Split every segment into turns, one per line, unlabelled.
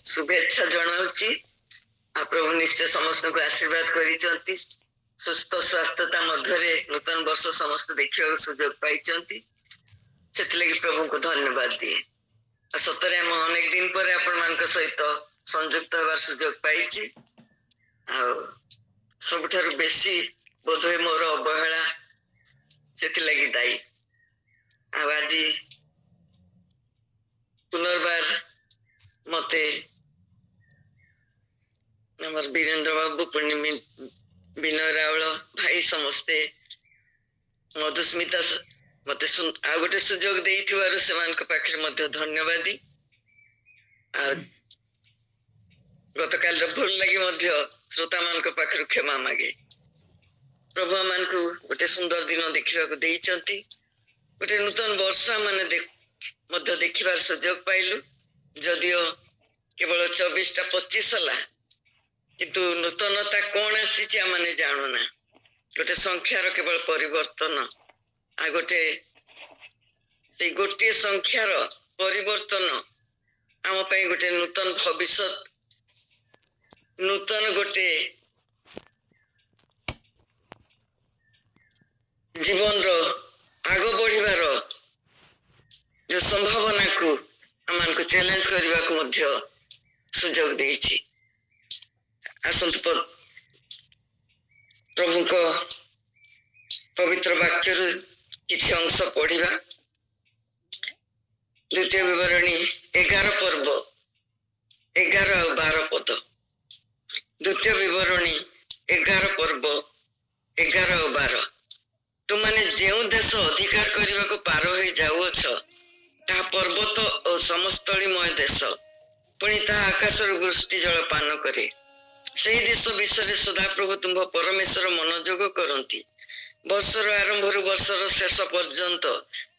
शुभेच्छा जनाऊँची आ प्रभु निश्चय समस्त को आशीर्वाद करिसंती सुस्थ स्वास्थ्यता मध्य नूतन वर्ष समस्त देखा सुजोग पाई प्रभु को धन्यवाद दिए सतरे हम अनेक दिन पर आपण मान सहित संयुक्त होवार सुजोग पाई सबुठारु बेसी बोधे मोर अवहेला से दायी आज पुनर्बार मते नमर वीरेंद्र बाबू पूर्णिमी विनय रावल भाई समस्ते मधुस्मिता मते आ गोटे सुजोग देइथिबारु सेमानक पाखरे मध्ये धन्यवादी गतकाल भूल लगी मध्य श्रोता मानक पाखरु क्षमा मागे प्रभु मानकु गोटे सुंदर दिन देखिबाकु देइचंती गोटे नूतन वर्ष माने मध्य देखिबार सुजोग पाइलु जदियो केवल 24-25 हला किंतु नूतनता कौन आसी आमने जानूना गोटे संख्यार केवल परिवर्तन आ गोटे संख्यार परिवर्तन आम पाई गोटे नूतन भविष्य नूतन गोटे जीवन रो आग बढ़िबार जो संभावना को आमान को चैलेंज करने को मध्य सुजोग देइछि आसंत प्रभु को पवित्र वाक्य किसी अंश पढ़ा द्वितीय विवरणी 11 पर्व 11 और 12 पद द्वितीय विवरणी 11 पर्व 11 और 12 तुमने जो देश अधिकार करने को पार हो जाऊछ ता पर्वत और समस्तलीमय देश पुणी ता आकाश वृष्टि जल पान करे से देश विषय सदाप्रभु तुम्भ परमेश्वर मनोयोग करती वर्षर आरंभ वर्षर शेष पर्यंत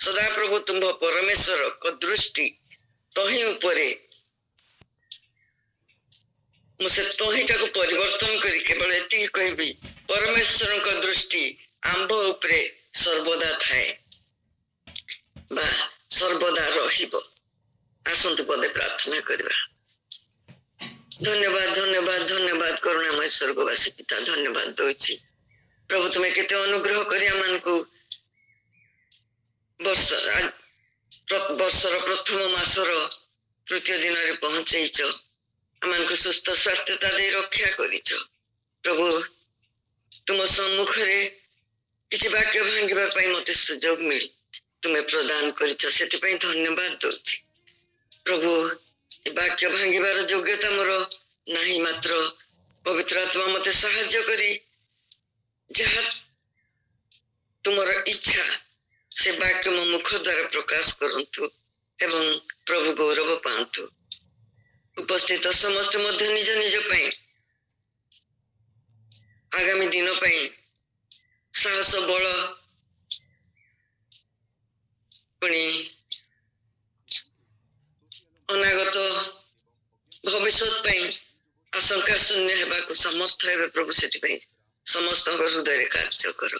सदाप्रभु तुम्भ परमेश्वर को दृष्टि तही उपरे मुझे तहीटा को परिवर्तन करी केवल एति कहबी परमेश्वर को दृष्टि आंभ उपरे सर्वदा थाए बा सर्वदा रहिबो आसंतु पदे प्रार्थना करबा धन्यवाद धन्यवाद धन्यवाद करुणामय स्वर्गवासी पिता धन्यवाद दोछि प्रभु तुम्हें केते अनुग्रह करिया मानकु वर्षर प्रथम मासर तृतीय दिन रे पहुंचैछ आमानकु सुस्थ स्वास्थ्यता दे रक्षा करिछ प्रभु तुम सम्मुख रे किसी वाक्य भांगिबा पई मते सुजोग मिली तुम्हें प्रदान करिछ सेति पई धन्यवाद दोछि प्रभु वाक्य भांगिबार योग्यता मोर नाही मात्र पवित्र आत्मा मते सहाय्य करी जहा तुमर इच्छा से वाक्य मो मुख द्वारा प्रकाश करंतु एवं प्रभु गौरव पांतु उपस्थित समस्त मध्य निज निज पई आगामी दिन पई साहस बल पुणी अनागत भविष्य आशंका शून्य हेबाकु समर्थ हेबे प्रभु सेति समस्त हृदय कार्य कर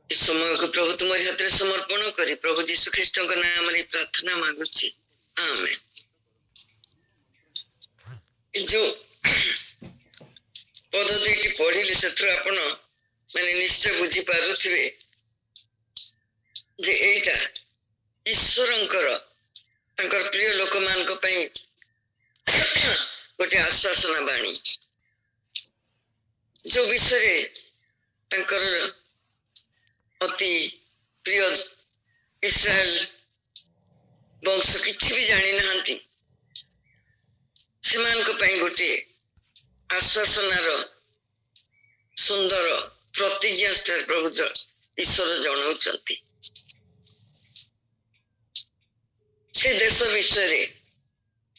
इस समय को प्रभु तुम्हारी हाथ में समर्पण करी प्रभु जीशु ख्रीष्ट नाम रे प्रार्थना मांगुची आमेन जो पद दुईटी पढ़िले से आपण माने निश्चय बुझी पारुथिबे जे एटा ईश्वरंकर तांकर प्रिय लोक मान को पई गोटे आश्वासना बाणी जो विषय तांकर अति प्रिय इस्राएल वंश किछि भी जानी नांती सेमान को पई गोटे आश्वासनार सुंदर प्रतिज्ञा प्रभु ईश्वर जनाउछंती से देश विषय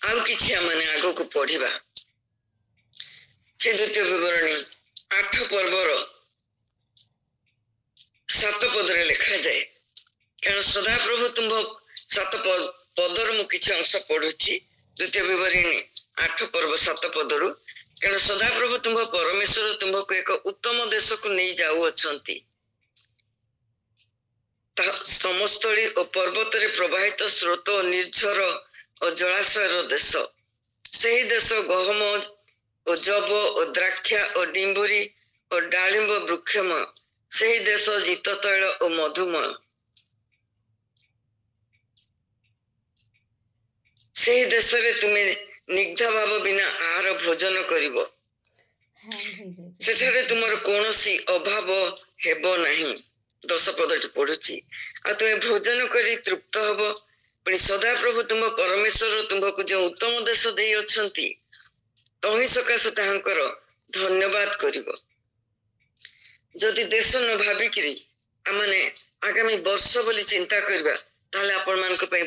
आउ किछि माने आगो को पढ़िबा से द्वितीय विवरणी 8 पर्वर 7 पदरे लिखा जाए कारण सदा प्रभु तुम 7 पदर मु किछि अंश पढ़ुछि द्वितीय विवरणी 8 पर्व 7 पदरु कारण सदा प्रभु तुम परमेश्वर तुमको एक उत्तम देश को नहीं जाऊ अछंती समस्तली और पर्वत रे प्रवाहित स्रोत निर्झर ଓ ଜଳାଶୟର ଦେଶ। ସେହି ଦେଶ ଗହମ ଓ ଜବ ଓ ଦ୍ରାକ୍ଷା ଓ ଡିମ୍ବୁରି ଓ ଡାଳିମ୍ବ ବୃକ୍ଷମୟ। ସେହି ଦେଶ ଜିତ ତୈଳ ଓ ମଧୁମୟ। ସେହି ଦେଶରେ ତୁମେ ନିଗ୍ଧ ଭାବ ବିନା ଆହାର ଭୋଜନ କରିବ। ସେଠାରେ ତୁମର କୌଣସି ଅଭାବ ହେବ ନାହିଁ। 10 ପଦଟି ପଢୁଛି। ଆଉ ତୁମେ ଭୋଜନ କରି ତୃପ୍ତ ହବ। ପୁଣି ସଦାପ୍ରଭୁ ତୁମ ପରମେଶ୍ୱର ତୁମକୁ ଯେଉଁ ଉତ୍ତମ ଦେଶ ଦେଇ ଅଛନ୍ତି ତହିଁ ସକାଶେ ତାହାଙ୍କର ଧନ୍ୟବାଦ କରିବ। ଯଦି ଦେଶ ନ ଭାବିକିରି ଆମେ ଆଗାମୀ ବର୍ଷ ବୋଲି ଚିନ୍ତା କରିବା ତାହେଲେ ଆପଣ ମାନଙ୍କ ପାଇଁ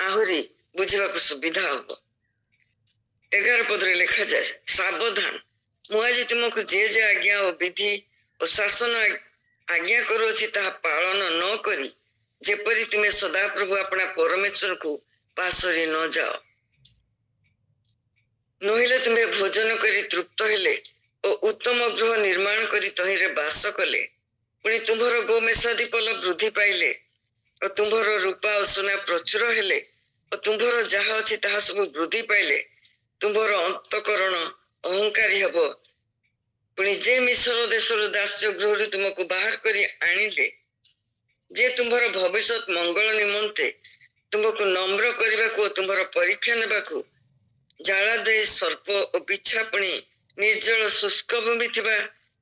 ଆହୁରି ବୁଝିବାକୁ ସୁବିଧା ହବ। 11 ପଦରେ ଲେଖାଯାଏ, ସାବଧାନ, ମୁଁ ଆଜି ତୁମକୁ ଯେ ଯେ ଆଜ୍ଞା ଓ ବିଧି ଓ ଶାସନ ଆଜ୍ଞା କରୁଅଛି ତାହା ପାଳନ ନ କରି ଯେପରି ତୁମେ ସଦାପ୍ରଭୁ ଆପଣା ପରମେଶ୍ୱରକୁ ପାଶୋରି ନ ଯାଅ। ନହେଲେ ତୁମେ ଭୋଜନ କରି ତୃପ୍ତ ହେଲେ ଓ ଉତ୍ତମ ଗୃହ ନିର୍ମାଣ କରି ତହିଁରେ ବାସ କଲେ, ପୁଣି ତୁମ୍ଭର ଗୋମେଷାଦି ପଲ ବୃଦ୍ଧି ପାଇଲେ ଓ ତୁମ୍ଭର ରୂପା ଓ ସୁନା ପ୍ରଚୁର ହେଲେ ଓ ତୁମ୍ଭର ଯାହା ଅଛି ତାହା ସବୁ ବୃଦ୍ଧି ପାଇଲେ, ତୁମ୍ଭର ଅନ୍ତଃକରଣ ଅହଙ୍କାରୀ ହେବ। ପୁଣି ଯେ ମିଶ୍ର ଦେଶରୁ ଦାସ୍ୟ ଗୃହରୁ ତୁମକୁ ବାହାର କରି ଆଣିଲେ, ଯେ ତୁମ୍ଭର ଭବିଷ୍ୟତ ମଙ୍ଗଳ ନିମନ୍ତେ ତୁମକୁ ନମ୍ର କରିବାକୁ ଓ ତୁମ୍ଭର ପରୀକ୍ଷା ନେବାକୁ ଜାଳ ଦେଇ ସର୍ପ ଓ ବିଛା ପୁଣି ନିର୍ଜଳ ଶୁଷ୍କ ଭୂମି ଥିବା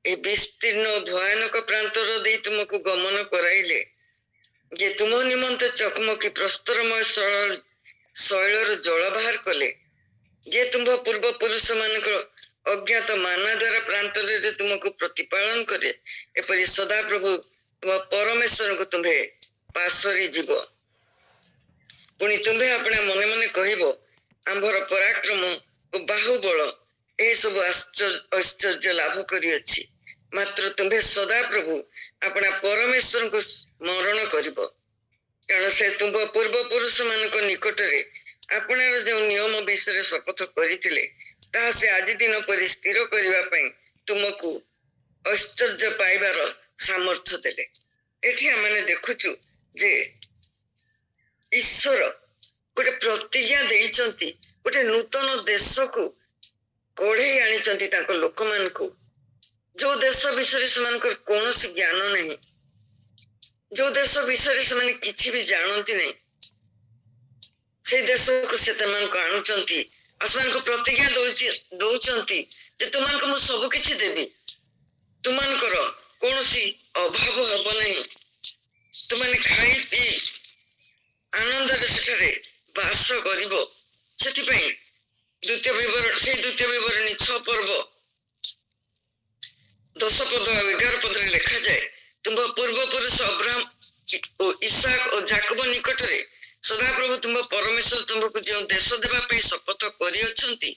ଏ ବିସ୍ତୀର୍ଣ୍ଣ ଓ ଭୟାନକ ପ୍ରାନ୍ତର ଦେଇ ତୁମକୁ ଗମନ କରାଇଲେ, ଯେ ତୁମ ନିମନ୍ତେ ଚକମକି ପ୍ରସ୍ତରମୟ ଶୈଳରୁ ଜଳ ବାହାର କଲେ, ଯେ ତୁମ୍ଭ ପୂର୍ବ ପୁରୁଷ ମାନଙ୍କର ଅଜ୍ଞାତ ମାନା ଦ୍ୱାରା ପ୍ରାନ୍ତରରେ ତୁମକୁ ପ୍ରତିପାଳନ କରେ, ଏପରି ସଦାପ୍ରଭୁ ତୁମ ପରମେଶ୍ୱରଙ୍କୁ ତୁମ୍ଭେ ପାଶୋରି ଯିବ। ପୁଣି ତୁମ୍ଭେ ଆପଣା ମନେ ମନେ କହିବ, ଆମ୍ଭର ପରାକ୍ରମ ଓ ବାହୁବଳ ଏସବୁ ଐଶ୍ୱର୍ଯ୍ୟ ଲାଭ କରିଅଛି। ମାତ୍ର ତୁମ୍ଭେ ସଦାପ୍ରଭୁ ଆପଣା ପରମେଶ୍ୱରଙ୍କୁ ସ୍ମରଣ କରିବ, କାରଣ ସେ ତୁମ୍ଭ ପୂର୍ବ ପୁରୁଷ ମାନଙ୍କ ନିକଟରେ ଆପଣାର ଯେଉଁ ନିୟମ ବିଷୟରେ ଶପଥ କରିଥିଲେ ତାହା ସେ ଆଜି ଦିନ ପରି ସ୍ଥିର କରିବା ପାଇଁ ତୁମକୁ ଐଶ୍ୱର୍ଯ୍ୟ ପାଇବାର ସାମର୍ଥ୍ୟ ଦେଲେ। ଏଠି ଆମେ ଦେଖୁଛୁ ଯେ ଈଶ୍ୱର ଗୋଟେ ପ୍ରତିଜ୍ଞା ଦେଇଛନ୍ତି, ଗୋଟେ ନୂତନ ଦେଶକୁ କଢେଇ ଆଣିଛନ୍ତି ତାଙ୍କ ଲୋକମାନଙ୍କୁ, ଯୋଉ ଦେଶ ବିଷୟରେ ସେମାନଙ୍କର କୌଣସି ଜ୍ଞାନ ନାହିଁ, ଯୋଉ ଦେଶ ବିଷୟରେ ସେମାନେ କିଛି ବି ଜାଣନ୍ତି ନାହିଁ, ସେଇ ଦେଶକୁ ସେ ସେମାନଙ୍କୁ ଆଣୁଛନ୍ତି ଆଉ ସେମାନଙ୍କୁ ପ୍ରତିଜ୍ଞା ଦଉଛନ୍ତି ଯେ ତୁମମାନଙ୍କୁ ମୁଁ ସବୁ କିଛି ଦେବି, ତୁମମାନଙ୍କର କୌଣସି ଅଭାବ ହବ ନାହିଁ, ତୁମାନେ ଖାଇ ପିଇ ଆନନ୍ଦରେ ସେଠାରେ ବାସ କରିବ। ସେଥିପାଇଁ ଦ୍ୱିତୀୟ ବିବରଣୀ 6 ପର୍ବ 10 ପଦ ଆଉ 11 ପଦରେ ଲେଖାଯାଏ, ତୁମ୍ଭ ପୂର୍ବ ପୁରୁଷ ଅବ୍ରାହମ ଓ ଇସାକ ଓ ଯାକୋବ ନିକଟରେ ସଦାପ୍ରଭୁ ତୁମ୍ଭ ପରମେଶ୍ୱର ତୁମ୍ଭକୁ ଯେଉଁ ଦେଶ ଦେବା ପାଇଁ ଶପଥ କରିଅଛନ୍ତି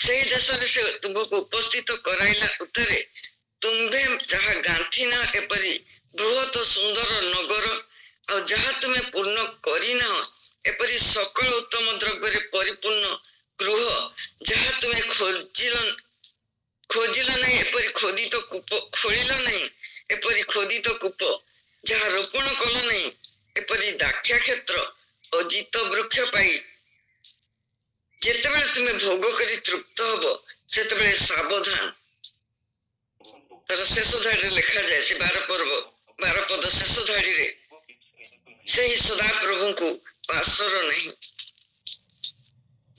ସେହି ଦେଶରେ ସେ ତୁମ୍ଭକୁ ଉପସ୍ଥିତ କରାଇଲା ଉତ୍ତରେ ତୁମ୍ଭେ ଯାହା ଗାନ୍ଥିନା ଏପରି ବୃହତ ସୁନ୍ଦର ନଗର ଆଉ ଯାହା ତୁମେ ପୂର୍ଣ୍ଣ କରିନାହ ଏପରି ସକଳ ଉତ୍ତମ ଦ୍ରବ୍ୟରେ ପରିପୂର୍ଣ୍ଣ ଗୃହ ଯାହା ତୁମେ ଖୋଜିଲ ନାହିଁ ଏପରି ଖୋଦିତ କୂପ ଖୋଳିଲ ନାହିଁ ଏପରି ଖୋଦିତ କୂପ ଯାହା ରୋପଣ କଲ ନାହିଁ ଏପରି ଦାକ୍ଷା କ୍ଷେତ୍ର ଓ ଜିତ ବୃକ୍ଷ ପାଇ ଯେତେବେଳେ ତୁମେ ଭୋଗ କରି ତୃପ୍ତ ହବ ସେତେବେଳେ ସାବଧାନ। ତାର ଶେଷ ଧାଡ଼ିରେ ଲେଖାଯାଏ, ସେ 12 ପଦ ଶେଷ ଧାଡ଼ିରେ ସେହି ସଦାପ୍ରଭୁଙ୍କୁ ପାଶୋର ନାହିଁ।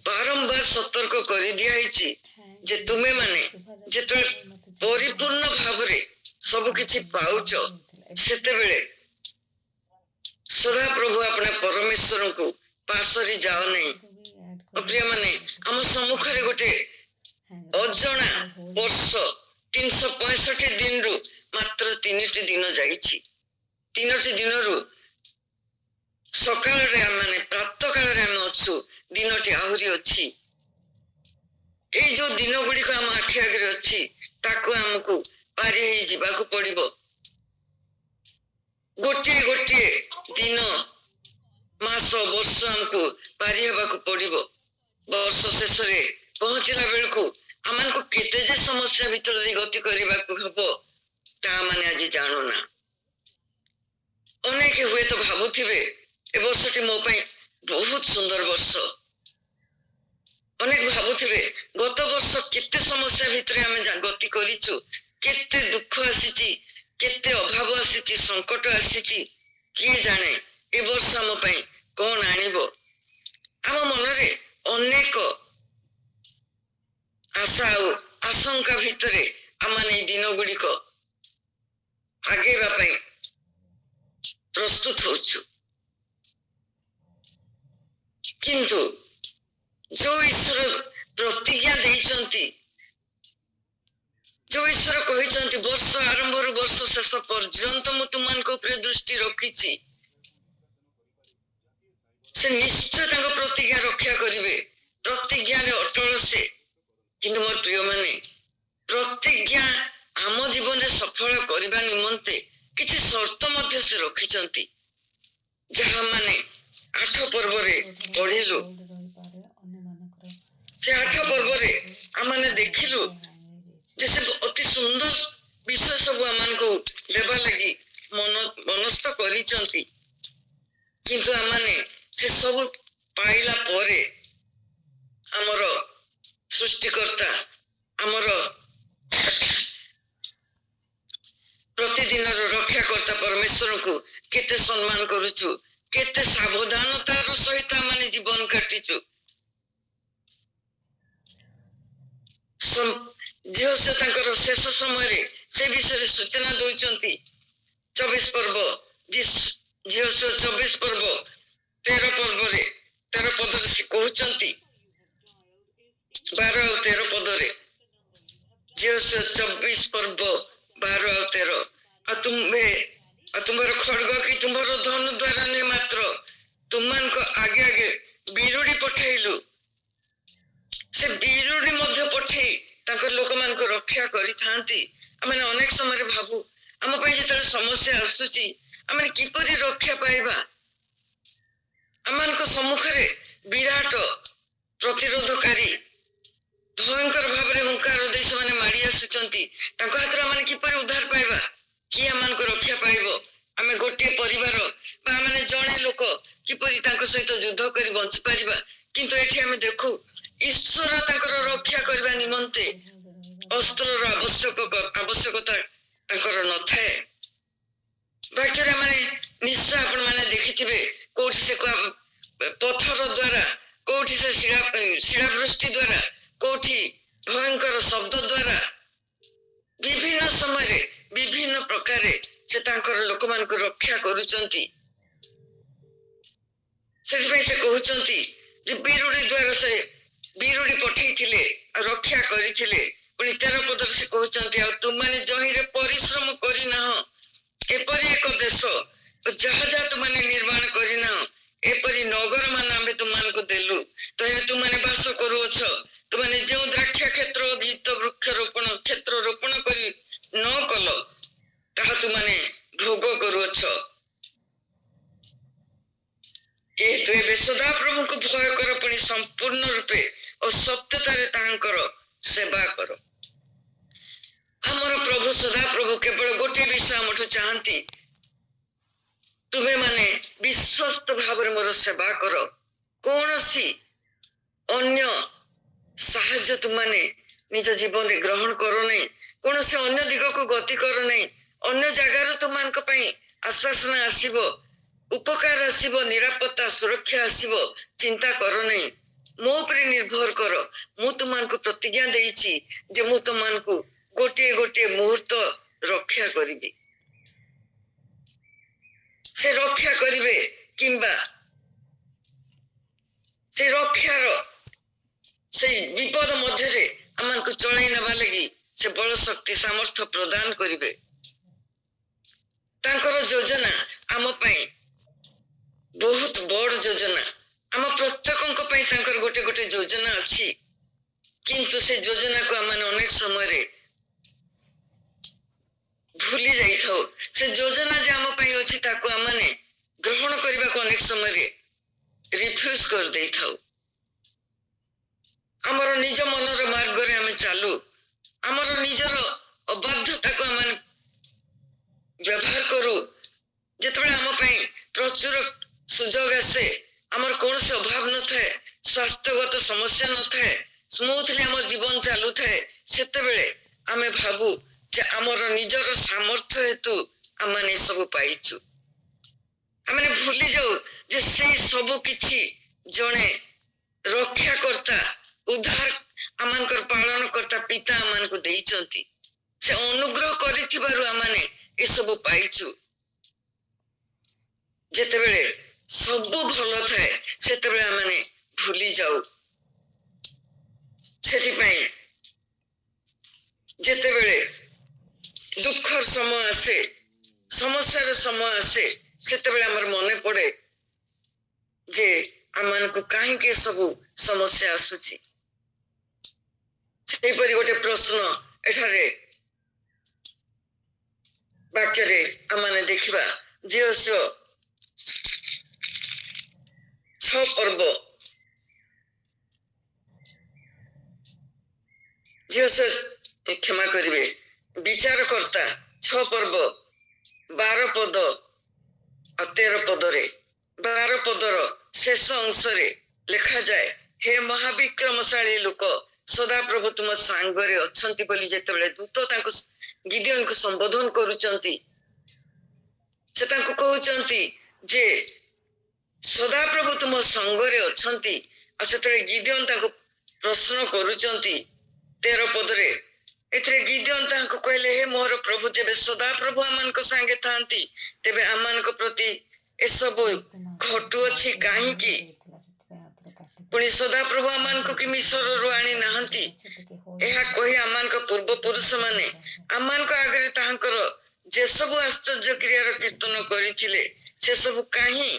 ବାରମ୍ବାର ସତର୍କ କରି ଦିଆହେଇଛି ଯେ ତୁମେ ମାନେ ଯେତେବେଳେ ପରିପୂର୍ଣ୍ଣ ଭାବରେ ସବୁ କିଛି ପାଉଛ ସେତେବେଳେ ସଦାପ୍ରଭୁ ଆପଣା ପରମେଶ୍ୱରଙ୍କୁ ପାଶୋରି ଯାଅ ନାହିଁ। ପ୍ରିୟ ମାନେ, ଆମ ସମ୍ମୁଖରେ ଗୋଟେ ଅଜଣା ବର୍ଷ 365 ଦିନରୁ ମାତ୍ର 3ଟି ଦିନ ଯାଇଛି। 3ଟି ଦିନରୁ ସକାଳରେ ଆମେ ପ୍ରାତଃ କାଳରେ ଆମେ ଅଛୁ, ଦିନଟି ଆହୁରି ଅଛି। ଏଇ ଯୋଉ ଦିନ ଗୁଡିକ ଆମ ଆଖି ଆଗରେ ଅଛି ତାକୁ ଆମକୁ ପାରି ହେଇ ଯିବାକୁ ପଡିବ। ଗୋଟିଏ ଦିନ ମାସ ବର୍ଷ ଆମକୁ ପାରି ହେବାକୁ ପଡିବ। ବର୍ଷ ଶେଷରେ ପହଞ୍ଚିଲା ବେଳକୁ ଆମକୁ କେତେ ଯେ ସମସ୍ୟା ଭିତରେ ଦେଇ ଗତି କରିବାକୁ ହବ ତା ମାନେ ଆଜି ଜାଣୁନା। ଅନେକ ହୁଏତ ଭାବୁଥିବେ ଏ ବର୍ଷଟି ମୋ ପାଇଁ ବହୁତ ସୁନ୍ଦର ବର୍ଷ, वर्ष केते समस्या भितर आम गति करिछु, केते दुख आसीची, केते अभाव आसीची, संकट आसीची, किए जाने ए वर्ष आम पई कौन आनिबो। आम मनरे अनेक आशा और आशंका भितरे आमाने दिन गुड़िक आगेवा पई प्रस्तुत होछु, किंतु जो ईश्वर प्रतिज्ञा देइचंती, जो ईश्वर कहिचंती वर्ष आरंभ रु वर्ष शेष पर्यंत मु तुमनको उपरे दृष्टि रखिछि, से निश्चय तांको प्रतिज्ञा रक्षा करिवे। प्रतिज्ञा रे अटल से। किंतु मोर प्रिय माने प्रतिज्ञा आम जीवन रे सफल करबा निमंते किछि शर्त मध्य से रखिचंती, जहा माने 8 पर्व रे पढिलु। से 8 पर्व रे आमाने देखिलु जैसे अति सुंदर विषय सब आमान को देवा लगी मनस्थ करिचंती, किंतु आमाने से सब पाइला परे आमर सृष्टिकर्ता आमर प्रतिदिन रक्षाकर्ता परमेश्वर को केते सम्मान करूचु, केते सावधानतार सहित आमाने जीवन काटिचु। झियो से तांकर शेष समय से विषय सूचना दौचंती। 24 पर्व झियो से 24 पर्व 13 पर्व रे 13 पद से कहउचंती, 12 और 13 पद रे झियो से 24 पर्व 12 और 13 तुम्हार खड्ग कि तुम्हार धन द्वारा नहीं मात्र तुमान को आगे आगे बिरुड़ी पठाइलु। से बिरुड़ी मध्य पठेई तांकर लोक मान को रक्षा करी थांती। आमे अनेक समय भाबु आम पई जेतले समस्या आसुची आमे किपरि रक्षा पाइबा। आमान को सम्मुख रे विराट प्रतिरोधकारी भयंकर भाव रे हुंकार दे से माने मारी आसुचंती। तांको हाथ रे माने किपरि उद्धार पाइबा, कि आमान को रक्षा पाइबो। आमे गोटे परिवार बा माने जणे लोक किपरि तांको सहित युद्ध करी बंच पारिबा। किंतु एठी आमे देखु ईश्वर तांकर रक्षा करबा निमंते अस्त्रर आवश्यकता तांकर न थाए। बाक्यरे माने निश्चय आपण माने देखिथिबे कोठी से पत्थर द्वारा, कोठी से शिलावृष्टि द्वारा, कोठी भयंकर शब्द द्वारा विभिन्न समय विभिन्न प्रकार से तांकर लोक मान को रक्षा करूचंती। से कहउचंती जे बिरुड़ी द्वारा से बिरुड़ी पठेइथिले रक्षा करिथिले। पुणी 13 पद से कहउचंती आ तुम माने जहिरे परिश्रम करिना एपरि एक देश जहा जहा तुमने निर्माण करिना एपरि नगर मान आमे तुमान को देलु। तो तुमने बास करूछ। तुमने जो द्राक्षा क्षेत्र गीत वृक्ष रोपण क्षेत्र रोपण करी न कल ताहा तुमने भोग करूछ। जेहेतु एबे सदा प्रभु को भय कर पुणी संपूर्ण रूपे और सत्यतारे तांकर सेवा करो। आमर प्रभु सदा प्रभु केवल गोटे विषय हमठु चाहती, तुमे माने विश्वस्त भाव मोर सेवा करो। कौन सी अन्य साहाय्य तुमने निज जीवन रे ग्रहण करो नहीं, कौन से अन्य दिग को गति करो नहीं। अन्य जगार तुमान को पई आश्वासन आसीबो, उपकार आसीबो, निरापत्ता सुरक्षा आसीबो, चिंता करो नहीं। मो पर निर्भर करो। मु तुमान को प्रतिज्ञा देइछि जे मु तुमान को गोटे गोटे मुहूर्त रक्षा करिबी। से रक्षा करिवे किंबा से रक्षार से विपद मध्य रे आमान को चलाई नबा लगी से बल शक्ति सामर्थ्य प्रदान करिवे। तांकर योजना आम पई बहुत बड़ योजना। आम प्रत्येक तांकर गोटे गोटे योजना अच्छी, किंतु से योजना को आम अनेक समय रे भूली जाई थाओ। से योजना जे आम पई अछि ताको आमने ग्रहण करबा को अनेक समय रे रिफ्यूज कर देई थाओ। हमर निज मनर मार्ग रे आमे चालू, हमर निजर अबाध्यता को आम व्यवहार करू। जेतबे आम पई प्रचुर सुजोग आसे, आमर कौन से अभाव न थाए, स्वास्थ्यगत समस्या न थाए, ସ୍ମୁଥଲି ଆମ ଜୀବନ ଚାଲୁଥାଏ ସେତେବେଳେ ଆମେ ଭାବୁ ଯେ ଆମର ନିଜର ସାମର୍ଥ୍ୟ ହେତୁ ଆମେ ସବୁ ପାଇଛୁ। ଆମେ ଭୁଲି ଯାଉ ଯେ ସେଇ ସବୁ କିଛି ଜଣେ ରକ୍ଷାକର୍ତ୍ତା ଉଦ୍ଧାର ଆମଙ୍କର ପାଳନ କର୍ତ୍ତା ପିତା ଆମମାନଙ୍କୁ ଦେଇଛନ୍ତି। ସେ ଅନୁଗ୍ରହ କରିଥିବାରୁ ଆମେ ଏସବୁ ପାଇଛୁ। ଯେତେବେଳେ ସବୁ ଭଲ ଥାଏ ସେତେବେଳେ ଆମେ ଭୁଲି ଯାଉ। ସେଥିପାଇଁ ଯେତେବେଳେ ଦୁଃଖର ସମୟ ଆସେ, ସମସ୍ୟାର ସମୟ ଆସେ, ସେତେବେଳେ ଆମର ମନେ ପଡେ ଯେ ଆମମାନଙ୍କୁ କାହିଁକି ସବୁ ସମସ୍ୟା ଆସୁଛି। ସେହିପରି ଗୋଟେ ପ୍ରଶ୍ନ ଏଠାରେ ବାକ୍ୟରେ ଆମେ ଦେଖିବା। ଝିଅ 6 ପର୍ବ, କ୍ଷମା କରିବେ, ବିଚାରକର୍ତ୍ତା 6 ପର୍ବ 12 ପଦ ଆଉ 13 ପଦରେ 12 ପଦର ଶେଷ ଅଂଶରେ ଲେଖାଯାଏ, ହେ ମହାବିକ୍ରମଶାଳୀ ଲୋକ, ସଦାପ୍ରଭୁ ତୁମ ସାଙ୍ଗରେ ଅଛନ୍ତି ବୋଲି ଯେତେବେଳେ ଦୂତ ତାଙ୍କୁ ଗିଦିଓନକୁ ସମ୍ବୋଧନ କରୁଛନ୍ତି, ସେ ତାଙ୍କୁ କହୁଛନ୍ତି ଯେ ସଦାପ୍ରଭୁ ତୁମ ସଙ୍ଗରେ ଅଛନ୍ତି। ଆଉ ସେତେବେଳେ ଗିଦିଓନ ତାଙ୍କୁ ପ୍ରଶ୍ନ କରୁଛନ୍ତି 13 ପଦରେ। ଏଥିରେ ଗିଦିଓନ ତାଙ୍କୁ କହିଲେ, ହେ ମୋର ପ୍ରଭୁ, ଯେବେ ସଦାପ୍ରଭୁ ଆମମାନଙ୍କ ସାଙ୍ଗେ ଥାନ୍ତି ତେବେ ଆମମାନଙ୍କ ପ୍ରତି ଏସବୁ ଘଟୁଅଛି କାହିଁକି? ପୁଣି ସଦାପ୍ରଭୁ ଆମମାନଙ୍କୁ କି ମିଶରରୁ ଆଣି ନାହାନ୍ତି? ଏହା କହି ଆମମାନଙ୍କ ପୂର୍ବପୁରୁଷ ମାନେ ଆମମାନଙ୍କ ଆଗରେ ତାହାଙ୍କର ଯେ ସବୁ ଆଶ୍ଚର୍ଯ୍ୟ କ୍ରିୟାର କୀର୍ତ୍ତନ କରିଥିଲେ ସେସବୁ କାହିଁ?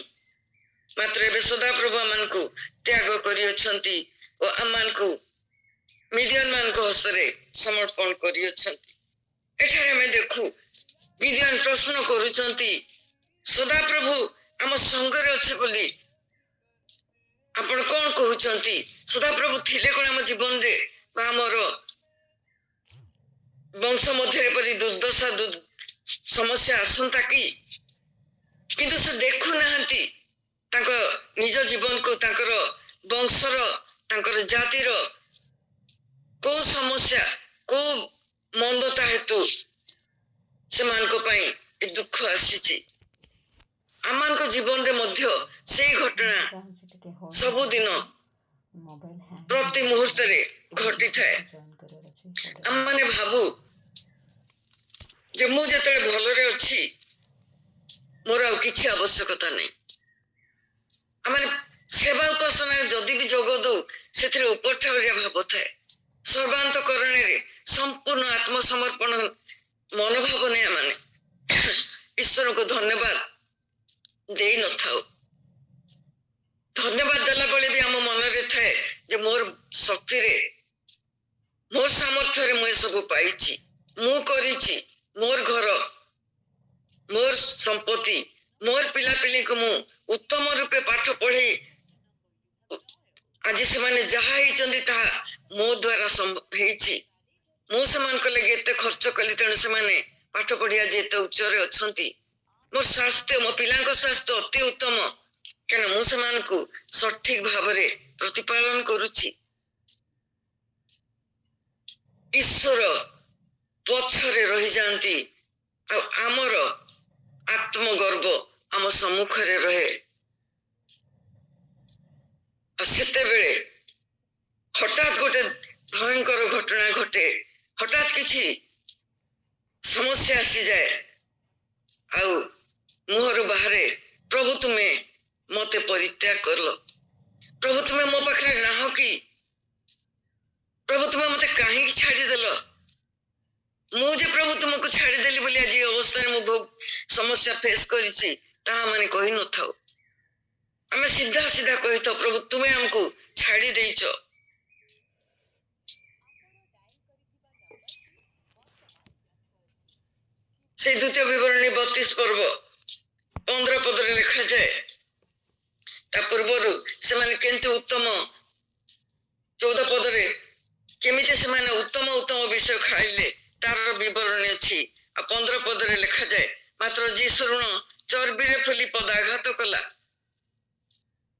ମାତ୍ର ଏବେ ସଦାପ୍ରଭୁ ଆମମାନଙ୍କୁ ତ୍ୟାଗ କରିଅଛନ୍ତି ଓ ଆମମାନଙ୍କୁ ମିଦିଆନ ମାନଙ୍କ ହସ୍ତରେ ସମର୍ପଣ କରିଅଛନ୍ତି। ଏଠାରେ ଆମେ ଦେଖୁ ମିଦିଆନ ପ୍ରଶ୍ନ କରୁଛନ୍ତି, ସଦାପ୍ରଭୁ ଆମ ସଙ୍ଗରେ ଅଛି ବୋଲି ଆପଣ କଣ କହୁଛନ୍ତି? ସଦାପ୍ରଭୁ ଥିଲେ କଣ ଆମ ଜୀବନରେ ବା ଆମର ବଂଶ ମଧ୍ୟରେ ପରି ଦୁର୍ଦଶା ସମସ୍ୟା ଆସନ୍ତା କି? କିନ୍ତୁ ସେ ଦେଖୁନାହାନ୍ତି ତାଙ୍କ ନିଜ ଜୀବନକୁ, ତାଙ୍କର ବଂଶର, ତାଙ୍କର ଜାତିର କୋଉ ସମସ୍ୟା, କୋଉ ମନ୍ଦତା ହେତୁ ସେମାନଙ୍କ ପାଇଁ ଏ ଦୁଃଖ ଆସିଛି। ଆମମାନଙ୍କ ଜୀବନରେ ମଧ୍ୟ ସେଇ ଘଟଣା ସବୁଦିନ ପ୍ରତି ମୁହୂର୍ତ୍ତରେ ଘଟିଥାଏ। ଆମମାନେ ଭାବୁ ଯେ ମୁଁ ଯେତେବେଳେ ଭଲରେ ଅଛି ମୋର ଆଉ କିଛି ଆବଶ୍ୟକତା ନାହିଁ। ଆମେ ସେବା ଉପାସନାରେ ଯଦି ବି ଯୋଗ ଦଉ ସେଥିରେ ଉପରଠାଉରିଆ ଭାବ ଥାଏ। ସର୍ବାନ୍ତକରଣରେ ସମ୍ପୂର୍ଣ୍ଣ ଆତ୍ମସମର୍ପଣ ମନୋଭାବ ନେଇ ଆମେ ଈଶ୍ୱରଙ୍କୁ ଧନ୍ୟବାଦ ଦେଇ ନଥାଉ। ଧନ୍ୟବାଦ ଦେଲା ବେଳେ ବି ଆମ ମନରେ ଥାଏ ଯେ ମୋର ଶକ୍ତିରେ, ମୋର ସାମର୍ଥ୍ୟରେ ମୁଁ ଏସବୁ ପାଇଛି, ମୁଁ କରିଛି, ମୋର ଘର, ମୋର ସମ୍ପତ୍ତି, ମୋର ପିଲାପିଲିଙ୍କୁ ମୁଁ ଉତ୍ତମ ରୂପେ ପାଠ ପଢେଇ ଆଜି ସେମାନେ ଯାହା ହେଇଛନ୍ତି ତାହା ମୋ ଦ୍ୱାରା ହେଇଛି। ମୁଁ ସେମାନଙ୍କ ଲାଗି ଏତେ ଖର୍ଚ୍ଚ କଲି, ତେଣୁ ସେମାନେ ପାଠ ପଢି ଆଜି ଏତେ ଉଚ୍ଚରେ ଅଛନ୍ତି। ମୋର ସ୍ୱାସ୍ଥ୍ୟ, ମୋ ପିଲାଙ୍କ ସ୍ୱାସ୍ଥ୍ୟ ଅତି ଉତ୍ତମ, କାରଣ ମୁଁ ସେମାନଙ୍କୁ ସଠିକ ଭାବରେ ପ୍ରତିପାଳନ କରୁଛି। ଈଶ୍ୱର ପଛରେ ରହିଯାଆନ୍ତି ଆଉ ଆମର ଆତ୍ମଗର୍ବ ଆମ ସମ୍ମୁଖରେ ରହେ। ଆଉ ସେତେବେଳେ ହଠାତ୍ ଗୋଟେ ଭୟଙ୍କର ଘଟଣା ଘଟେ, ହଠାତ୍ କିଛି ସମସ୍ୟା ଆସିଯାଏ ଆଉ ମୁହଁରୁ ବାହାରେ, ପ୍ରଭୁ ତୁମେ ମତେ ପରିତ୍ୟାଗ କଲ, ପ୍ରଭୁ ତୁମେ ମୋ ପାଖରେ ନାହଁ କି? ପ୍ରଭୁ ତୁମେ ମତେ କାହିଁକି ଛାଡିଦେଲ? ମୁଁ ଯେ ପ୍ରଭୁ ତୁମକୁ ଛାଡିଦେଲି ବୋଲି ଆଜି ଅବସ୍ଥାରେ ମୁଁ ସମସ୍ୟା ଫେସ୍ କରିଛି ତାହା ମାନେ କହିନଥାଉ। ଆମେ ସିଧା ସିଧା କହିଥାଉ, ପ୍ରଭୁ ତୁମେ ଆମକୁ ଛାଡି ଦେଇଛ। ସେ ଦ୍ୱିତୀୟ ବିବରଣୀ 32 ପର୍ବ 15 ପଦରେ ଲେଖାଯାଏ, ତା ପୂର୍ବରୁ ସେମାନେ କେମିତି ଉତ୍ତମ, 14 ପଦରେ କେମିତି ସେମାନେ ଉତ୍ତମ ଉତ୍ତମ ବିଷୟ ଖାଇଲେ ତାର ବିବରଣୀ ଅଛି। ଆଉ 15 ପଦରେ ଲେଖାଯାଏ, ମାତ୍ର ଯୀଶୁରଣ ଚର୍ବିରେ ଫୁଲି ପଦାଘାତ କଲା।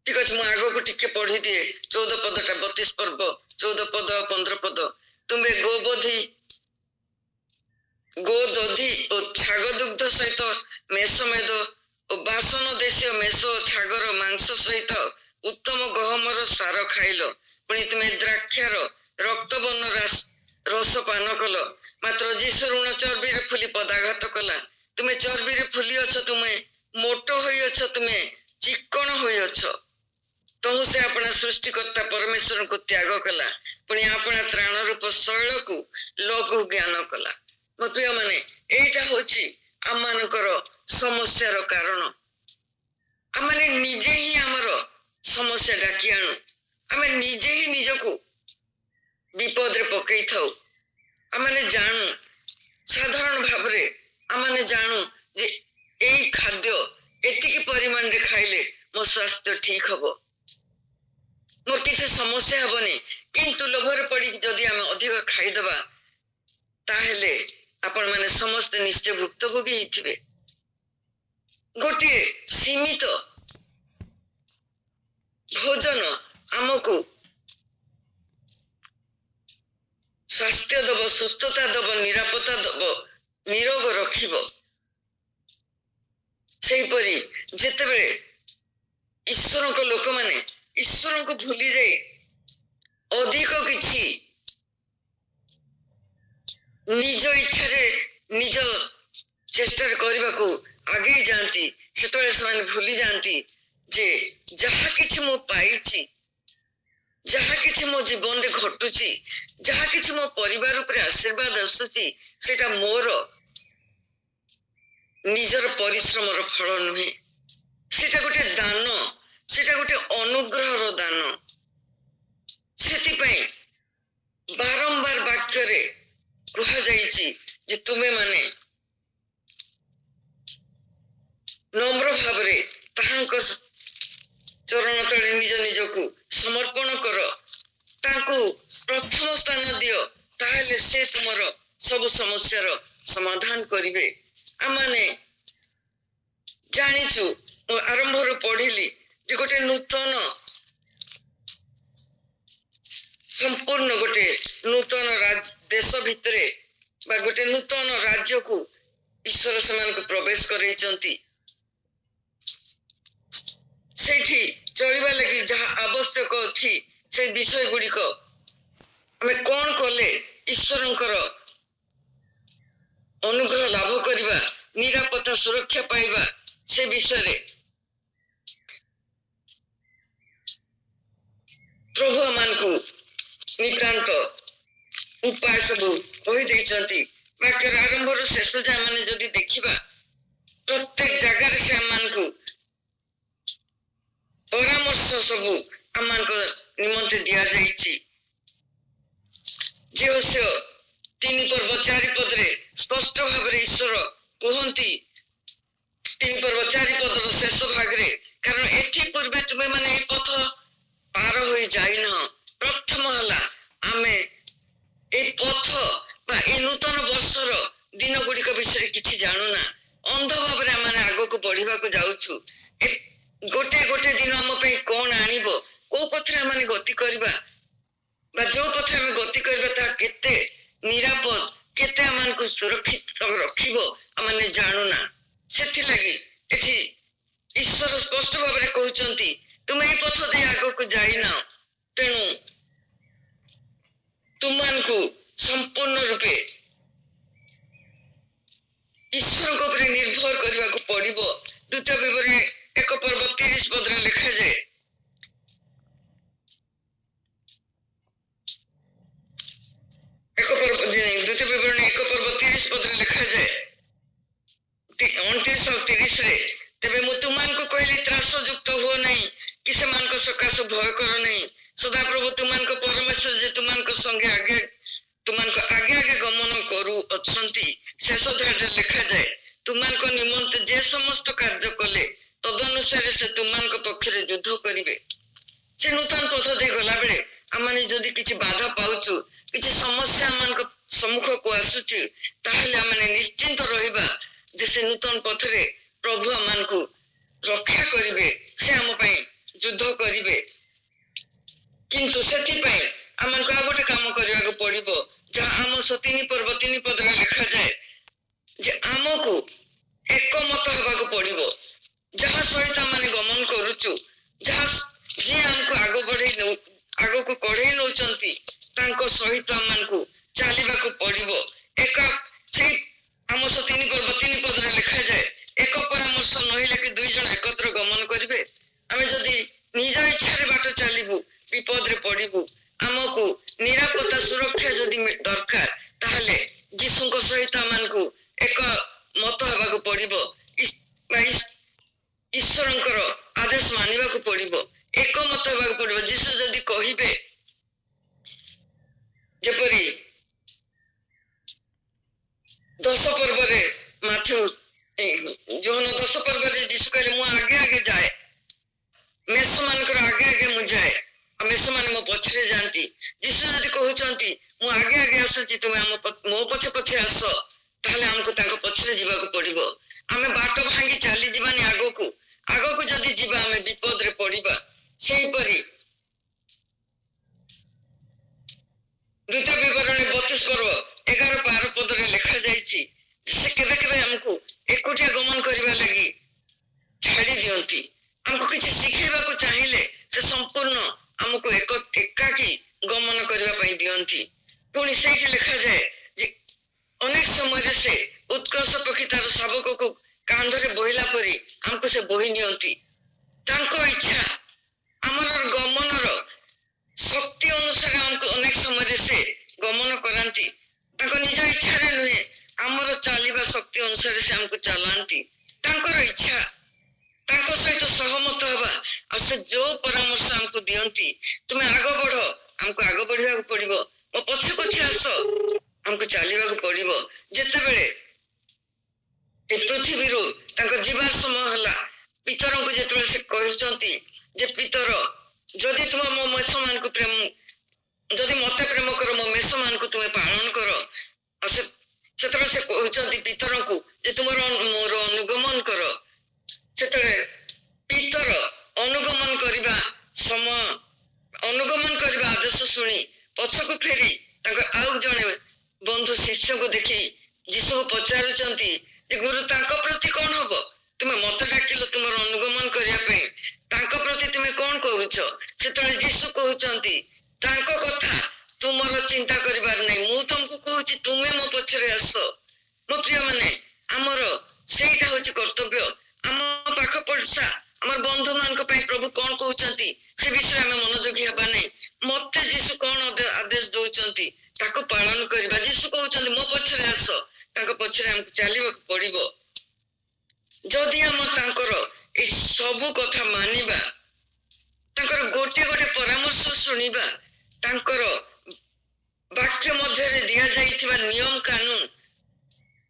ठीक अच्छे मुझे आग को टिके पढ़ी दिए 14 पदटा 32 पर्व 14 पद 15 पद तुम्हें गोबोधी गोदधी और छाग दुग्ध सहित मेषमेद और बासन देशीय मेष छागर मांस सहित उत्तम गहमर सार खाइल पुणी तुम्हें द्राक्षार रक्तवर्ण रस पान कल मात्र जीशु ऋण चर्बी फुली पदाघात कला तुम्हें चर्बी फुली अछ तुम्हें मोट हो तुम्हें चिकण हो तहु से अपना सृष्टिकर्ता परमेश्वर को त्याग कला पुणी अपना त्राण रूप शैल को लघु ज्ञान कला मो प्रिय माने एटा होची आमानकर समस्यार कारण आमाने निजे ही आमर समस्या डाकी आणु आमे निजे ही निजको विपद रे पकई थाउ आमाने जानू साधारण भाव रे आमाने जानू जे एई खाद्य एतिकी परिमाण रे खाइले मो स्वास्थ्य ठीक हबो मोर किसी समस्या हबनी किंतु लोभर पड़ी जदि आमे अधिक खाइदबा ताहेले आपण माने समस्त निश्चय भुक्तभोगी हिथिबे गोटे सीमित भोजन आमको स्वास्थ्य दब सुस्थता दब निरापत्ता दब निरोग रखिब सेहीपरि जेतेबेले ईश्वर को लोक माने ईश्वर को भूली जाए अधिक किछि निज इच्छा रे निज चेष्टा करने को आगे जाती से भूली जाती जे जहा किछि मो पाइछि जहा किछि मो जीवन रे घटुछि जहा किछि मो परिवार ऊपर आशीर्वाद आसुछि सेटा मोर निजर परिश्रम रो फल नुहे सेटा गोटे दान सेटा गोटे अनुग्रह रो दान सेति पई बारंबार वाक्य रे कहा जाइछि जे तुमे माने नम्र भाव रे ताहांक चरण तले निज निजको समर्पण कर ताकू प्रथम स्थान दियो ताहले से तुमर सब समस्यार समाधान करिवे आमाने जानिछु आरंभ रो पढ़िली जे गोटे नूतन संपूर्ण गोटे नूतन देश भितरे बा गोटे नूतन राज्य को ईश्वर समान को प्रवेश करैचंती सेठी चलिबा लगी जहा आवश्यक अछि से विषय गुड़िक आमे कौन कले ईश्वरंकर अनुग्रह लाभ करिबा निरापत्ता सुरक्षा पाइबा से विषय रे प्रभु मान को नितांत उपाय सब कही देइचंती वाक्यर आरंभ रो शेष जा माने जदि देखिबा प्रत्येक जगह से मान को परामर्श सब आमान को निमंते दिया जाइछि जे होस्य 3 पर्व 4 पद रे स्पष्ट भाव रे ईश्वर कहंती 3 पर्व 4 पद रो शेष भाग रे कारण एथि पूर्वे तुमे माने ए पथ पार होई जाई न प्रथम हला आमे ए पथ बा ए नूतन वर्षर दिन गुड़िक विषय किछि जानू ना अंध भाव रे माने आगो को बढ़िबा को जाउछु गोटे गोटे दिन आम पे कौन आनिबो को पथरे माने गति करबा बा जो पथरे में गति करबा ता केते निरापद केते आमान को सुरक्षित रखिबो आमाने जानू ना सेथि लागि एठी ईश्वर स्पष्ट भाव रे कहउचंती तुमे ए पथ दे आगो को जाई ना तेनु तुमान को संपूर्ण रूपे ईश्वर को ऊपर निर्भर करबा को पड़िबो द्वितीय विवरणी 1 पर्व 30 पद रे लिखा जाए द्वितीय विवरणी 1 पर्व 30 पद रे लिखा जाए 29 और 30 रे तेबे मु तुमान को कहली त्रास युक्त हो नहीं कि से मान को सकाश भय कर नहीं सदा प्रभु तुमान को परमेश्वर जे तुमान को संगे आगे तुमान को आगे आगे गमन करू अछंती शेष धार रे लिखा जाए तुमान को निमंत जे समस्त कार्य कले तदनुसार से तुमान को पक्षरे युद्ध करिवे से नूतन पथ दे गला बेले आमाने जदि किछि बाधा पाउछु किछि समस्या आमान को सम्मुख को आसुछि ताहले आमाने निश्चिंत रहिबा जे से नूतन पथ रे प्रभु आमान को रक्षा करिवे से आम पई ଯୁଦ୍ଧ କରିବେ କିନ୍ତୁ ସେଥିପାଇଁ ଆମକୁ ଆଉ ଗୋଟେ କାମ କରିବାକୁ ପଡିବ ଯାହା ଆମ 3 ପର୍ବ 3 ପଦରେ ଲେଖାଯାଏ ଯେ ଆମକୁ ଏକମତ ହେବାକୁ ପଡିବ ଯାହା ସହିତ ଆମେ ଗମନ କରୁଛୁ ଯାହା ଯିଏ ଆମକୁ ଆଗକୁ କଢେଇ ନଉଛନ୍ତି ତାଙ୍କ ସହିତ ଆମକୁ ଚାଲିବାକୁ ପଡିବ ଏକ ସେଇ ଆମ 3 ପର୍ବ 3 ପଦରେ ଲେଖାଯାଏ ଏକ ପରାମର୍ଶ ନହେଲେ କି 2 ଜଣ ଏକତ୍ର ଗମନ କରିବେ ଆମେ ଯଦି ନିଜ ଇଚ୍ଛାରେ ବାଟ ଚାଲିବୁ ବିପଦରେ ପଡିବୁ ଆମକୁ ନିରାପତ୍ତା ସୁରକ୍ଷା ଯଦି ଦରକାର ତାହେଲେ ଯୀଶୁଙ୍କ ସହିତ ଆମକୁ ଏକ ମତ ହେବାକୁ ପଡିବ ଈଶ୍ୱରଙ୍କର ଆଦେଶ ମାନିବାକୁ ପଡିବ ଏକମତ ହେବାକୁ ପଡିବ ଯୀଶୁ ଯଦି କହିବେ ଯେପରି 10 ପର୍ବରେ ଯୋହନ 10 ପର୍ବରେ ଯୀଶୁ କହିଲେ ମୁଁ ଆଗେ ଆଗେ ଯାଏ ମେଷ ମାନଙ୍କର ଆଗେ ଆଗେ ମୁଁ ଯାଏ ଆଉ ମେଷ ମାନେ ମୋ ପଛରେ ଯାଆନ୍ତି ଯୀଶୁ ଯଦି କହୁଛନ୍ତି ମୁଁ ଆଗେ ଆଗେ ଆସୁଛି ତୁମେ ମୋ ପଛେ ପଛେ ଆସ ତାହେଲେ ଆମକୁ ତାଙ୍କ ପଛରେ ଯିବାକୁ ପଡିବ ଆମେ ବାଟ ଭାଙ୍ଗି ଚାଲିଯିବାନି ଆଗକୁ ଯଦି ଯିବା ଆମେ ବିପଦରେ ପଡିବା ସେହିପରି 2 ବିବରଣୀ 32 ପର୍ବ 11-12 ପଦରେ ଲେଖାଯାଇଛି ସେ କେବେ କେବେ ଆମକୁ ଏକୁଟିଆ ଗମନ କରିବା ଲାଗି ଛାଡି ଦିଅନ୍ତି ଆମକୁ କିଛି ଶିଖେଇବାକୁ ଚାହିଁଲେ ସେ ସମ୍ପୂର୍ଣ୍ଣ ଆମକୁ ଏକାକି ଗମନ କରିବା ପାଇଁ ଦିଅନ୍ତି ପୁଣି ସେଇଠି ଲେଖାଯାଏ ଯେ ଅନେକ ସମୟରେ ସେ ଉତ୍କର୍ଷ ପକ୍ଷୀ ତାର ଶାବକକୁ କାନ୍ଧରେ ବୋହିଲା ପରି ଆମକୁ ସେ ବୋହି ନିଅନ୍ତି ତାଙ୍କ ଇଚ୍ଛା ଆମର ଗମନର ଶକ୍ତି ଅନୁସାରେ ଆମକୁ ଅନେକ ସମୟରେ ସେ ଗମନ କରାନ୍ତି ତାଙ୍କ ନିଜ ଇଚ୍ଛାରେ ନୁହେଁ ଆମର ଚାଲିବା ଶକ୍ତି ଅନୁସାରେ ସେ ଆମକୁ ଚଲାନ୍ତି ତାଙ୍କର ଇଚ୍ଛା ତାଙ୍କ ସହିତ ସହମତ ହେବା ଆଉ ସେ ଯୋଉ ପରାମର୍ଶ ଆମକୁ ଦିଅନ୍ତି ତୁମେ ଆଗ ବଢ ଆମକୁ ଆଗ ବଢିବାକୁ ପଡିବ ମୋ ପଛେ ପଛେ ଆସ ଆମକୁ ଚାଲିବାକୁ ପଡିବ ଯେତେବେଳେ ଏ ପୃଥିବୀରୁ ତାଙ୍କ ଯିବାର ସମୟ ହେଲା ପିତରଙ୍କୁ ଯେତେବେଳେ ସେ କହିଛନ୍ତି ଯେ ପିତର ଯଦି ତୁମେ ମୋ ମେଷ ମାନଙ୍କୁ ଯଦି ମତେ ପ୍ରେମ କର ମୋ ମେଷ ମାନଙ୍କୁ ତୁମେ ପାଳନ କର ଆଉ ସେତେବେଳେ ସେ କହୁଛନ୍ତି ପିତରଙ୍କୁ ଯେ ତୁମର ମୋର ଅନୁଗମନ କର ସେତେବେଳେ ପିତର ଅନୁଗମନ କରିବା ଆଦେଶ ଶୁଣି ପଛକୁ ଫେରି ତାଙ୍କ ଆଉ ଜଣେ ବନ୍ଧୁ ଶିଷ୍ୟକୁ ଦେଖି ଯୀଶୁକୁ ପଚାରୁଛନ୍ତି ଯେ ଗୁରୁ ତାଙ୍କ ପ୍ରତି କଣ ହବ ତୁମେ ମତେ ଡାକିଲ ତୁମର ଅନୁଗମନ କରିବା ପାଇଁ ତାଙ୍କ ପ୍ରତି ତୁମେ କଣ କରୁଛ ସେତେବେଳେ ଯୀଶୁ କହୁଛନ୍ତି ତାଙ୍କ କଥା ତୁମର ଚିନ୍ତା କରିବାର ନାହିଁ ମୁଁ ତମକୁ କହୁଛି ତୁମେ ମୋ ପଛରେ ଆସ ମୋ ପ୍ରିୟ ମାନେ ଆମର ସେଇଟା ହଉଛି କର୍ତ୍ତବ୍ୟ ଆମ ପାଖ ପଡିଶା ଆମର ବନ୍ଧୁ ମାନଙ୍କ ପାଇଁ ପ୍ରଭୁ କଣ କହୁଛନ୍ତି ସେ ବିଷୟରେ ଆମେ ମନୋଯୋଗୀ ହେବା ନାହିଁ ମତେ ଯୀଶୁ କଣ ଆଦେଶ ଦଉଛନ୍ତି ତାକୁ ପାଳନ କରିବା ଯୀଶୁ କହୁଛନ୍ତି ମୋ ପଛରେ ଆସ ତାଙ୍କ ପଛରେ ଆମକୁ ଚାଲିବାକୁ ପଡିବ ଯଦି ଆମ ତାଙ୍କର ଏଇ ସବୁ କଥା ମାନିବା ତାଙ୍କର ଗୋଟେ ଗୋଟେ ପରାମର୍ଶ ଶୁଣିବା ତାଙ୍କର ବାକ୍ୟ ମଧ୍ୟରେ ଦିଆଯାଇଥିବା ନିୟମ କାନୁନ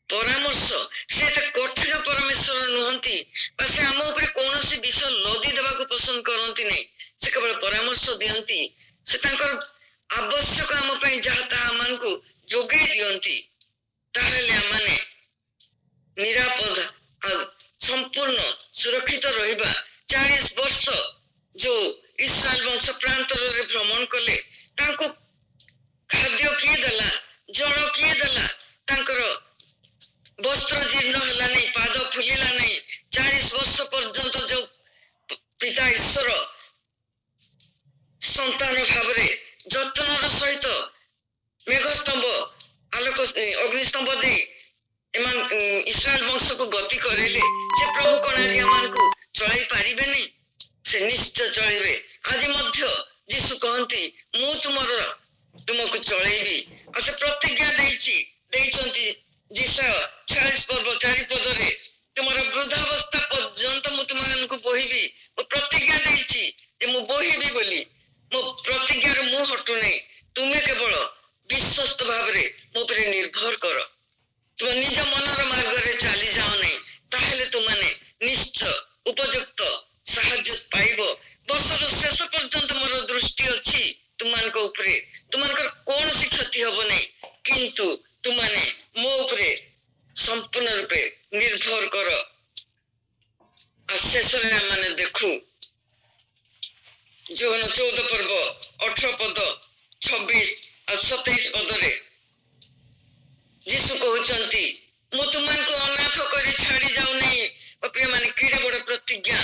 ପରାମର୍ଶ ସେ ଏତେ କଠିନ ପରମେଶ୍ୱର ନୁହନ୍ତି ବା ସେ ଆମ ଉପରେ କୌଣସି ବିଷୟ ଲଦି ଦେବାକୁ ପସନ୍ଦ କରନ୍ତି ନାହିଁ ସେ କେବଳ ପରାମର୍ଶ ଦିଅନ୍ତି ସେ ତାଙ୍କର ଆବଶ୍ୟକ ଆମ ପାଇଁ ଯାହା ତାହା ଆମକୁ ଯୋଗାଇ ଦିଅନ୍ତି ତାହେଲେ ଆମମାନେ ନିରାପଦ ଆଉ ସମ୍ପୂର୍ଣ୍ଣ ସୁରକ୍ଷିତ ରହିବା 40 ବର୍ଷ ଯୋଉ ଇସ୍ରାଏଲ ବଂଶ ପ୍ରାନ୍ତରରେ ଭ୍ରମଣ କଲେ ତାଙ୍କୁ ଖାଦ୍ୟ କିଏ ଦେଲା ଜଳ କିଏ ଦେଲା ତାଙ୍କର ବସ୍ତ୍ର ଜୀର୍ଣ୍ଣ ହେଲା ନାହିଁ ପାଦ ଫୁଲିଲା ନାହିଁ 40 ବର୍ଷ ପର୍ଯ୍ୟନ୍ତ ଯୋଉ ପିତା ଈଶ୍ୱର ସନ୍ତାନ ଭାବରେ ଯତ୍ନର ସହିତ ମେଘସ୍ତମ୍ଭ ଆଲୋକ ଅଗ୍ନିସ୍ତମ୍ଭ ଦେଇ ଇସ୍ରାଏଲ ବଂଶକୁ ଗତି କରିଲେ ସେ ପ୍ରଭୁ କଣ ଆଜି ଏମାନଙ୍କୁ ଚଳେଇ ପାରିବେନି ସେ ନିଶ୍ଚୟ ଚଳିବେ ଆଜି ମଧ୍ୟ ଯୀଶୁ କହନ୍ତି ମୁଁ ତୁମକୁ ଚଳେଇବି ଆଉ ସେ ପ୍ରତିଜ୍ଞା ଦେଇଛନ୍ତି ଯୀଶୁ 40 ପର୍ବ 4 ପଦରେ ତୁମର ବୃଦ୍ଧାବସ୍ଥା ପର୍ଯ୍ୟନ୍ତ ମୁଁ ତୁମମାନଙ୍କୁ ବୋହିବି ମୁଁ ପ୍ରତିଜ୍ଞା ଦେଇଛି ଯେ ମୁଁ ବୋହିବି ବୋଲି ମୋ ପ୍ରତିଜ୍ଞାରୁ ମୁଁ ହଟୁ ନାହିଁ ତୁମେ କେବଳ ବିଶ୍ୱସ୍ତ ଭାବରେ ମୋ ଉପରେ ନିର୍ଭର କର ତୁମ ନିଜ ମନର ମାର୍ଗରେ ଚାଲି ଯାଅ ନାହିଁ ତାହେଲେ ତୁମମାନେ ନିଶ୍ଚୟ ଉପଯୁକ୍ତ ସାହାଯ୍ୟ ପାଇବ ବର୍ଷର ଶେଷ ପର୍ଯ୍ୟନ୍ତ ମୋର ଦୃଷ୍ଟି ଅଛି ତୁମମାନଙ୍କ ଉପରେ ତୁମମାନଙ୍କର କୌଣସି କ୍ଷତି ହବ ନାହିଁ କିନ୍ତୁ ତୁମମାନେ ମୋ ଉପରେ ସମ୍ପୂର୍ଣ୍ଣ ରୂପେ ନିର୍ଭର କର ଆଉ ଶେଷରେ ଆମେ ଦେଖୁ ଯୋହନ 14 पर्व 18 पद 26 और 27 पदरे जीशु कहते मु तुमको अनाथ कर छाड़ी जाऊ नहीं। प्रिय मान केड़े बड़ प्रतिज्ञा,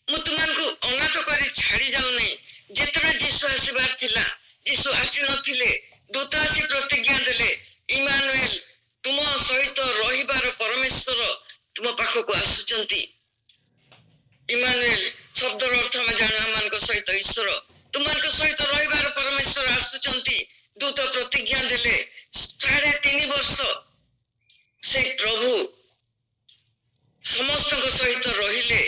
मु तुमको अनाथ कर छाड़ी जाऊ नहीं। जिते जीशु आसबार थिला, जीशु आसी नथिले, दूत आसी प्रतिज्ञा देले इमानुएल तुम सहित रहिबार परमेश्वर तुम पाखक आसुचंती। इमानुएल शब्दर अर्थ आम जाणु आम सहित ईश्वर तुमको सहित रहिबार परमेश्वर आसुचंती। दूत प्रतिज्ञा देले 3.5 वर्ष से प्रभु समस्त सहित रहिले,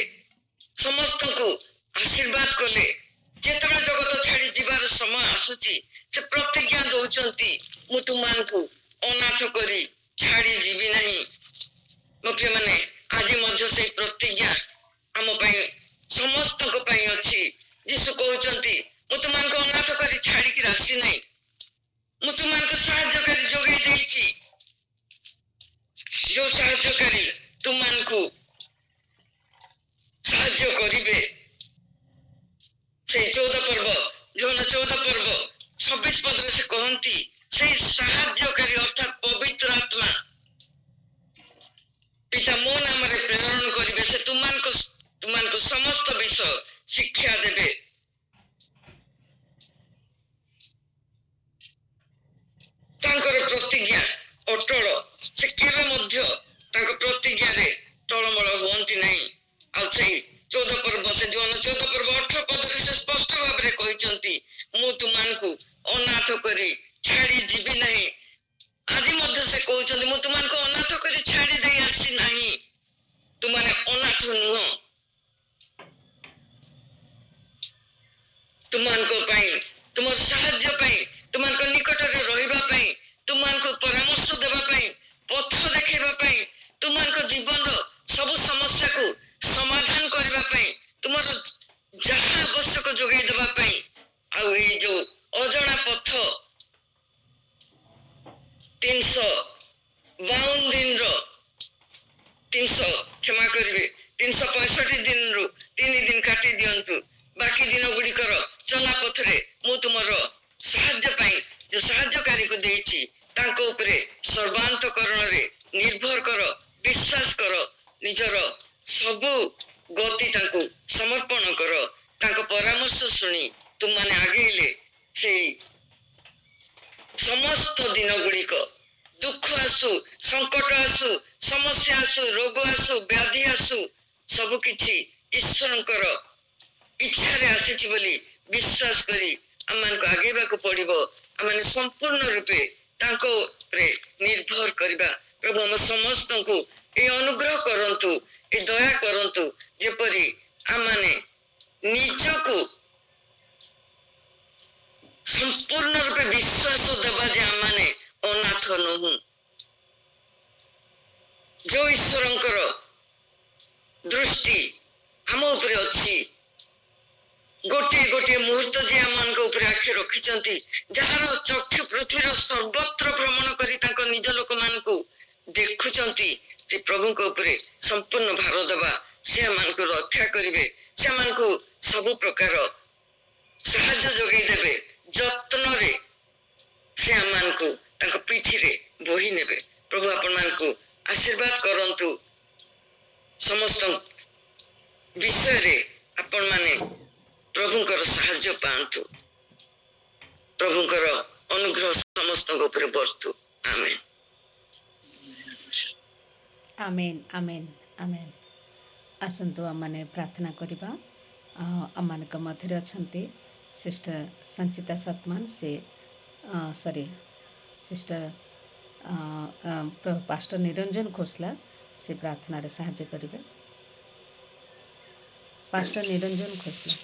समस्त को आशीर्वाद कले। जेतबे जगत छाड़ी जीवार समय आसुची से प्रतिज्ञा दौचंती मु तुमको अनाथ करी छाड़ी जीवी नहीं। मो प्रिय माने आज मध्य से प्रतिज्ञा आम समस्त अच्छी। जीशु कहते मु तुमको अनाथ करी छाड़ी आसी नहीं, मु तुमको साहाय्यकारी जोगाई देइछि। जो साहाय्यकारी तुमको साहाय्य करिवे से 14 पर्व जोन 14 पर्व 26 पद से कहती से साहाय्यकारी अर्थात पवित्र आत्मा पिता मो नाम रे प्रेरण करिवे। से तुमको समस्त विषय शिक्षा देवे। तांकर प्रतिज्ञा अटल, से केवे मध्य तांको प्रतिज्ञा रे टळमळ हुअंती नहीं। आ 14 पर्व से जो 14 पर्व 18 पद से स्पष्ट भाव में कहते मु तुमको अनाथ करी छाड़ी जीवी नहीं। आज मध्य से कहते मु तुमको अनाथ करी छाड़ी दे आसी नहीं। तुमने अनाथ नुह, तुमको तुम साहाय्य तुमको निकट में रहा, तुमको परामर्श देवाई, पथ देखा, तुमको जीवन सब समस्या को समाधान करने, तुम जहाँ आवश्यक जोगे देवाई। आई जो अजणा पथ 352 दिन 300 क्षमा करेंगे 365 दिन रु 3 दिन काटी दिंतु। बाकी दिन गुड़िकर चला पथरे मु तुमर साहाय्य जो साहाय्यकारी को देइछि तांको उपरे सर्वांतकरण रे निर्भर कर, विश्वास कर, निजर सबु गति तांको समर्पण कर। तांको परामर्श सुनी तुम माने आगेले से समस्त दिन गुड़िक दुख आसु, संकट आसु, समस्या आसु, रोग आसु, व्याधि आसु, सब किछि ईश्वरंकर इच्छा रे आसीछि बोली विश्वास करी आमको आगेबा को पड़िबो। आमने संपूर्ण रूपे तांको रे निर्भर करिबा। प्रभु हम समस्त को ए अनुग्रह करंतु, ए दया करंतु, जेपरि आमने निजको संपूर्ण रूपे विश्वास देबा जे आमने अनाथ नहु। जो ईश्वरंकर दृष्टि आम उपरे अछि, गोटे गोटे मुहूर्त जे आम उपरे आखि रखिचंती, जार चक्षु पृथ्वीर सर्वत्र भ्रमण करी तांको निज लोक मानकु देखुचंती, से प्रभु को उपरे संपूर्ण भार देबा। से आमको रक्षा करिवे, से आमको सब प्रकार साहाय्य जोगाई देबे। जत्न रे से आमको तांको पीठी रे बोही नेबे। प्रभु आपण मानकु आशीर्वाद करंतु। समस्त विषय रे आपण माने प्रभुंकर साहाय्य पांतु। प्रभुंकर अनुग्रह समस्त ऊपर बरतु। आमेन
आमेन आमेन आमेन। आसंतु आमने प्रार्थना करिबा। आमनक मध्य अछंती सिस्टर संचिता सतमान, से sorry sister pastor Niranjan Khosla से प्रार्थना रे साहाय्य करिवे। पास्टर निरंजन खोसला।